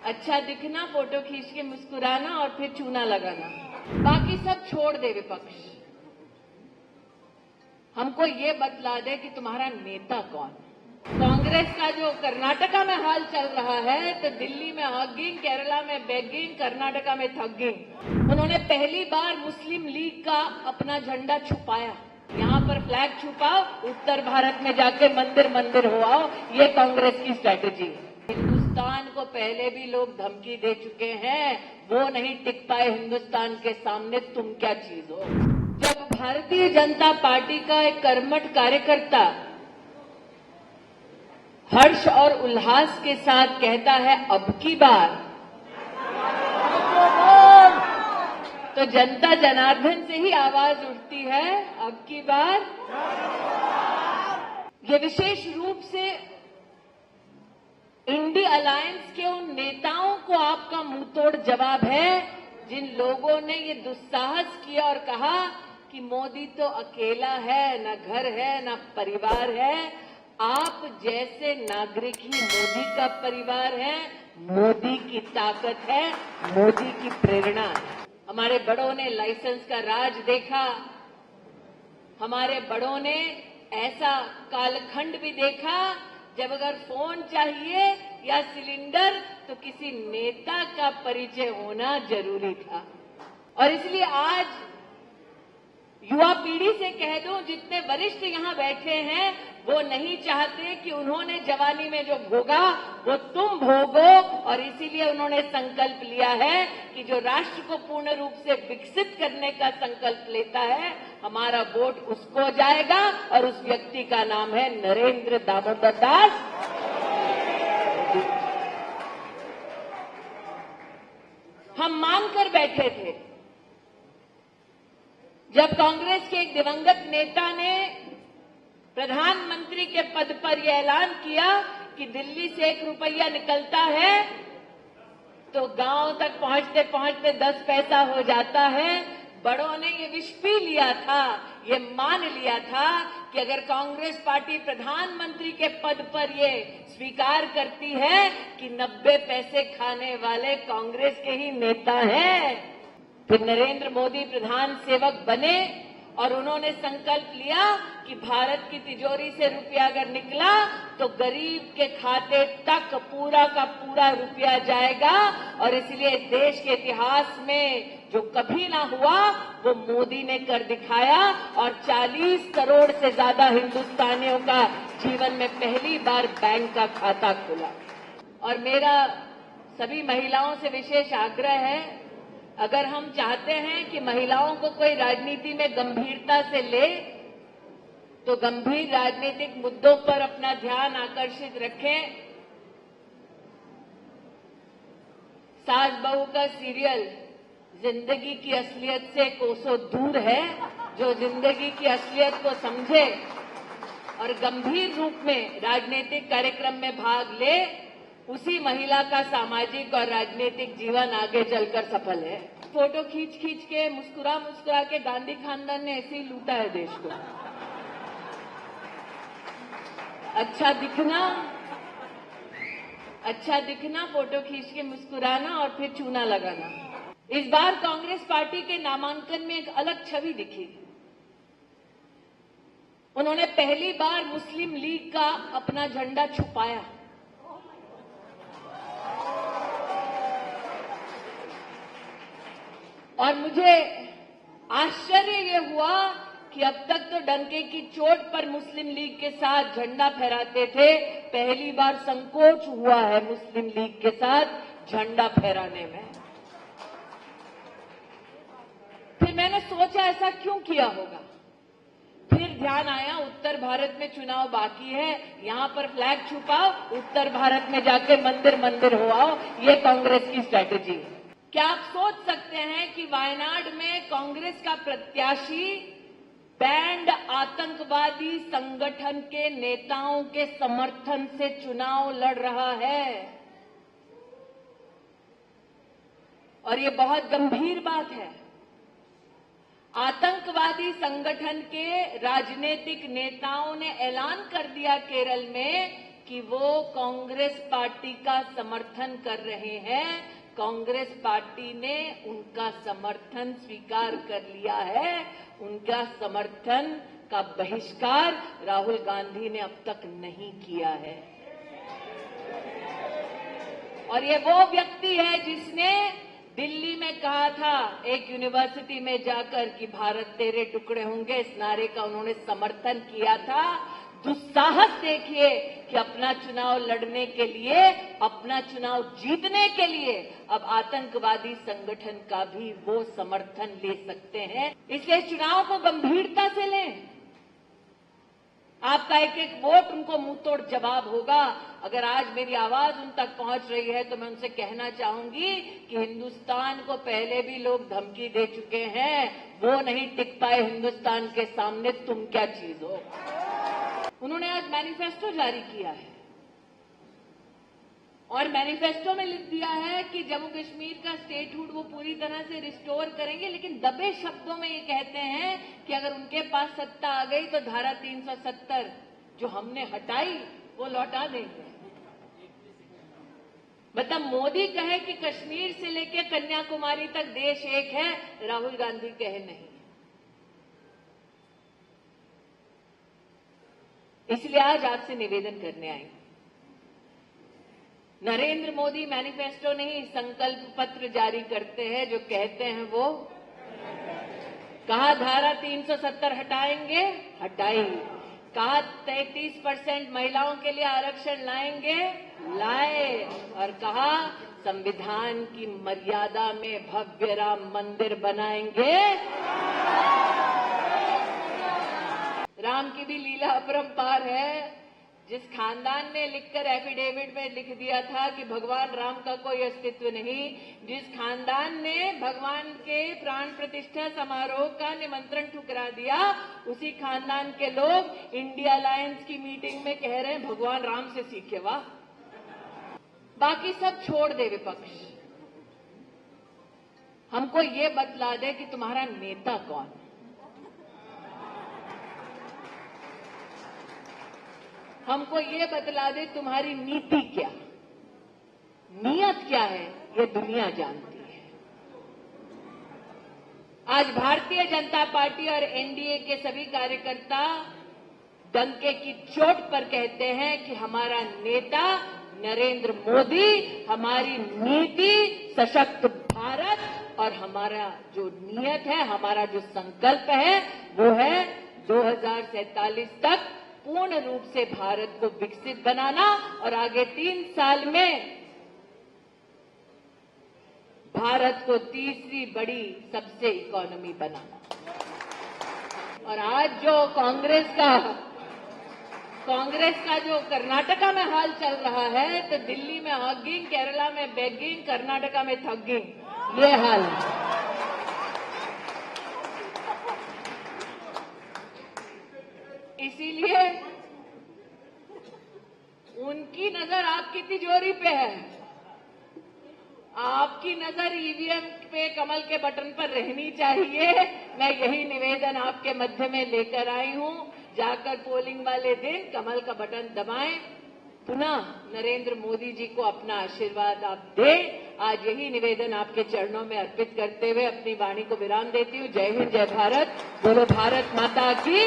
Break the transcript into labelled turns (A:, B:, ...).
A: अच्छा दिखना, फोटो खींच के मुस्कुराना और फिर चूना लगाना, बाकी सब छोड़ दे विपक्ष। हमको ये बतला दे कि तुम्हारा नेता कौन। कांग्रेस का जो कर्नाटका में हाल चल रहा है, तो दिल्ली में हगिंग, केरला में बेगिंग, कर्नाटका में थगिंग। उन्होंने पहली बार मुस्लिम लीग का अपना झंडा छुपाया। यहाँ पर फ्लैग छुपाओ, उत्तर भारत में जाके मंदिर मंदिर हो आओ, ये कांग्रेस की स्ट्रैटेजी है। हिंदुस्तान को पहले भी लोग धमकी दे चुके हैं, वो नहीं टिक पाए हिंदुस्तान के सामने, तुम क्या चीज हो। जब भारतीय जनता पार्टी का एक कर्मठ कार्यकर्ता हर्ष और उल्लास के साथ कहता है अब की बार, तो जनता जनार्दन से ही आवाज उठती है अब की बार। ये विशेष रूप से इंडी अलायंस के उन नेताओं को आपका मुंहतोड़ जवाब है जिन लोगों ने ये दुस्साहस किया और कहा कि मोदी तो अकेला है, न घर है, न परिवार है। आप जैसे नागरिक ही मोदी का परिवार है, मोदी की ताकत है, मोदी की प्रेरणा है। हमारे बड़ों ने लाइसेंस का राज देखा, हमारे बड़ों ने ऐसा कालखंड भी देखा जब अगर फोन चाहिए या सिलेंडर तो किसी नेता का परिचय होना जरूरी था। और इसलिए आज युवा पीढ़ी से कह दूं, जितने वरिष्ठ यहाँ बैठे हैं वो नहीं चाहते कि उन्होंने जवानी में जो भोगा वो तुम भोगो, और इसीलिए उन्होंने संकल्प लिया है कि जो राष्ट्र को पूर्ण रूप से विकसित करने का संकल्प लेता है, हमारा वोट उसको जाएगा, और उस व्यक्ति का नाम है नरेंद्र दामोदर दास। हम मान कर बैठे थे जब कांग्रेस के एक दिवंगत नेता ने प्रधानमंत्री के पद पर यह ऐलान किया कि दिल्ली से 1 रुपया निकलता है तो गांव तक पहुंचते पहुंचते 10 पैसा हो जाता है। बड़ों ने ये विष पी लिया था, ये मान लिया था कि अगर कांग्रेस पार्टी प्रधानमंत्री के पद पर ये स्वीकार करती है कि 90 पैसे खाने वाले कांग्रेस के ही नेता हैं, फिर नरेंद्र मोदी प्रधान सेवक बने और उन्होंने संकल्प लिया कि भारत की तिजोरी से रुपया अगर निकला तो गरीब के खाते तक पूरा का पूरा रुपया जाएगा। और इसलिए इस देश के इतिहास में जो कभी ना हुआ वो मोदी ने कर दिखाया, और 40 करोड़ से ज्यादा हिंदुस्तानियों का जीवन में पहली बार बैंक का खाता खुला। और मेरा सभी महिलाओं से विशेष आग्रह है, अगर हम चाहते हैं कि महिलाओं को कोई राजनीति में गंभीरता से ले तो गंभीर राजनीतिक मुद्दों पर अपना ध्यान आकर्षित रखें। सास बहू का सीरियल जिंदगी की असलियत से कोसों दूर है। जो जिंदगी की असलियत को समझे और गंभीर रूप में राजनीतिक कार्यक्रम में भाग ले, उसी महिला का सामाजिक और राजनीतिक जीवन आगे चलकर सफल है। फोटो खींच खींच के मुस्कुरा मुस्कुरा के गांधी खानदान ने ऐसे ही लूटा है देश को। अच्छा दिखना, फोटो खींच के मुस्कुराना और फिर चूना लगाना। इस बार कांग्रेस पार्टी के नामांकन में एक अलग छवि दिखी। उन्होंने पहली बार मुस्लिम लीग का अपना झंडा छुपाया। और मुझे आश्चर्य ये हुआ कि अब तक तो डंके की चोट पर मुस्लिम लीग के साथ झंडा फहराते थे, पहली बार संकोच हुआ है मुस्लिम लीग के साथ झंडा फहराने में। फिर मैंने सोचा ऐसा क्यों किया होगा। फिर ध्यान आया उत्तर भारत में चुनाव बाकी है, यहां पर फ्लैग छुपाओ, उत्तर भारत में जाके मंदिर मंदिर हो आओ, ये कांग्रेस की स्ट्रैटेजी है। क्या आप सोच सकते हैं कि वायनाड में कांग्रेस का प्रत्याशी बैंड आतंकवादी संगठन के नेताओं के समर्थन से चुनाव लड़ रहा है? और ये बहुत गंभीर बात है। आतंकवादी संगठन के राजनीतिक नेताओं ने ऐलान कर दिया केरल में कि वो कांग्रेस पार्टी का समर्थन कर रहे हैं। कांग्रेस पार्टी ने उनका समर्थन स्वीकार कर लिया है। उनका समर्थन का बहिष्कार राहुल गांधी ने अब तक नहीं किया है। और ये वो व्यक्ति है जिसने दिल्ली में कहा था एक यूनिवर्सिटी में जाकर कि भारत तेरे टुकड़े होंगे, इस नारे का उन्होंने समर्थन किया था। दुस्साहस देखिए कि अपना चुनाव लड़ने के लिए, अपना चुनाव जीतने के लिए अब आतंकवादी संगठन का भी वो समर्थन ले सकते हैं। इसलिए इस चुनाव को गंभीरता से लें। आपका एक एक वोट उनको मुंहतोड़ जवाब होगा। अगर आज मेरी आवाज उन तक पहुंच रही है तो मैं उनसे कहना चाहूंगी कि हिंदुस्तान को पहले भी लोग धमकी दे चुके हैं, वो नहीं टिक पाए हिंदुस्तान के सामने, तुम क्या चीज हो। उन्होंने आज मैनिफेस्टो जारी किया है और मैनिफेस्टो में लिख दिया है कि जम्मू कश्मीर का स्टेटहुड वो पूरी तरह से रिस्टोर करेंगे, लेकिन दबे शब्दों में ये कहते हैं कि अगर उनके पास सत्ता आ गई तो धारा 370 जो हमने हटाई वो लौटा देंगे। मतलब मोदी कहे कि कश्मीर से लेकर कन्याकुमारी तक देश एक है, राहुल गांधी कहे नहीं। इसलिए आज आपसे निवेदन करने आए। नरेंद्र मोदी मैनिफेस्टो नहीं संकल्प पत्र जारी करते हैं। जो कहते हैं वो कहा धारा 370 हटाएंगे, हटाई। कहा 33% महिलाओं के लिए आरक्षण लाएंगे, लाए। और कहा संविधान की मर्यादा में भव्य राम मंदिर बनाएंगे। राम की भी लीला अपरंपार है। जिस खानदान ने लिखकर एफिडेविट में लिख दिया था कि भगवान राम का कोई अस्तित्व नहीं, जिस खानदान ने भगवान के प्राण प्रतिष्ठा समारोह का निमंत्रण ठुकरा दिया, उसी खानदान के लोग इंडिया अलायंस की मीटिंग में कह रहे हैं भगवान राम से सीखे। वाह। बाकी सब छोड़ दे विपक्ष, हमको ये बतला दे कि तुम्हारा नेता कौन। हमको ये बतला दे तुम्हारी नीति क्या, नियत क्या है, ये दुनिया जानती है। आज भारतीय जनता पार्टी और एनडीए के सभी कार्यकर्ता डंके की चोट पर कहते हैं कि हमारा नेता नरेंद्र मोदी, हमारी नीति सशक्त भारत और हमारा जो नियत है, हमारा जो संकल्प है वो है 2047 तक पूर्ण रूप से भारत को विकसित बनाना और आगे 3 साल में भारत को तीसरी बड़ी सबसे इकोनॉमी बनाना। और आज जो कांग्रेस का जो कर्नाटका में हाल चल रहा है, तो दिल्ली में हगिंग, केरला में बेगिंग, कर्नाटका में थगिंग, ये हाल है। इसीलिए उनकी नजर आपकी तिजोरी पे है, आपकी नजर ईवीएम पे, कमल के बटन पर रहनी चाहिए। मैं यही निवेदन आपके मध्य में लेकर आई हूं। जाकर पोलिंग वाले दिन कमल का बटन दबाएं, पुनः नरेंद्र मोदी जी को अपना आशीर्वाद आप दें। आज यही निवेदन आपके चरणों में अर्पित करते हुए अपनी वाणी को विराम देती हूं। जय हिंद, जय भारत, बोलो भारत माता की।